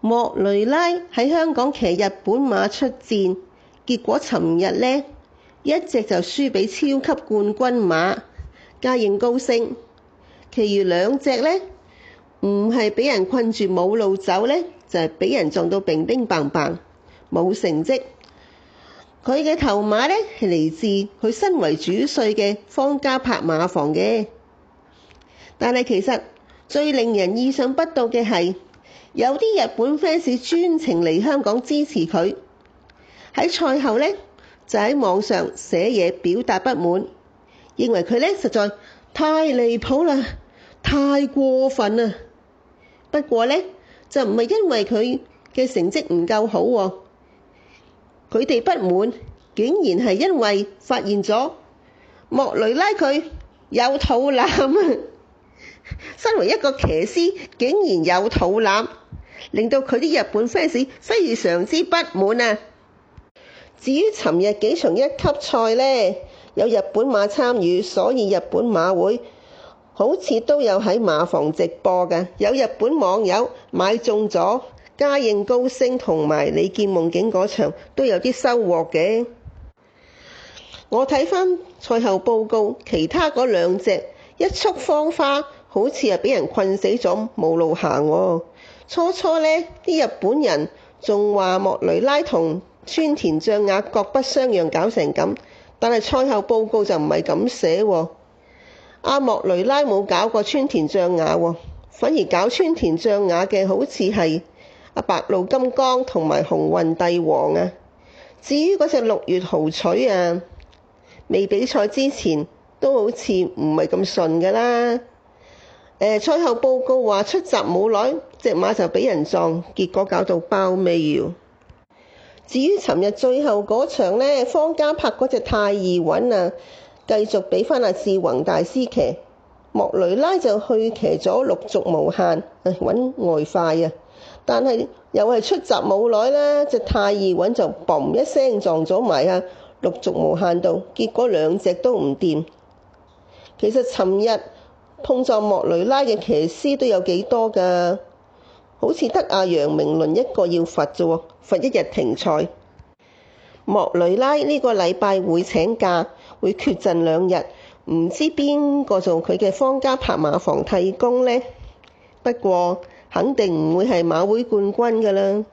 莫雷拉喺香港騎日本馬出戰，結果尋日呢，一隻就輸俾超級冠軍馬嘉應高升，其餘兩隻呢，唔係俾人困住冇路走呢，就係俾人撞到乒乒乓乓冇成績。佢嘅頭馬呢，係嚟自佢身為主帥嘅方嘉柏馬房嘅，但係其實最令人意想不到嘅係，有啲日本 fans 專程嚟香港支持佢，喺賽後呢，就喺網上寫嘢表達不滿，認為佢呢實在太離譜啦，太過分啦。不過呢，就唔係因為佢嘅成績唔夠好喎，佢哋不滿竟然係因為發現咗莫雷拉佢有肚腩啊！身為一個騎師，竟然有肚腩，令到佢啲日本 fans 非常之不滿啊！至於尋日幾場一級賽呢，有日本馬參與，所以日本馬會好似都有喺馬房直播嘅。有日本網友買中咗嘉應高升同埋李健夢境嗰場，都有啲收穫嘅。我睇返賽後報告，其他嗰兩隻一束芳花好似係俾人困死咗冇路行喎。初呢啲日本人仲話莫雷拉同川田將雅各不相讓搞成咁，但係賽後報告就唔係咁寫喎。阿莫雷拉冇搞過川田將雅喎，反而搞川田將雅嘅好似係阿白鹿金剛同埋鴻運帝王啊。至於嗰隻六月豪取啊，未比賽之前都好似唔係咁順㗎啦。賽後報告話出閘冇耐，隻馬就俾人撞，結果搞到包尾搖。至於尋日最後嗰場呢，方嘉柏嗰隻太易穩啊，繼續俾翻阿志宏大師騎，莫雷拉就去騎咗陸續無限，揾外快啊！但係又係出閘冇耐啦，隻太易穩就嘣一聲撞咗埋啊陸續無限度，結果兩隻都唔掂。其實尋日碰撞莫雷拉嘅騎師都有幾多㗎，好似得阿楊明倫一個要罰啫喎，罰一日停賽。莫雷拉呢個禮拜會請假，會缺陣2日，唔知邊個做佢嘅方嘉柏馬房替工呢？不過肯定唔會係馬會冠軍㗎啦。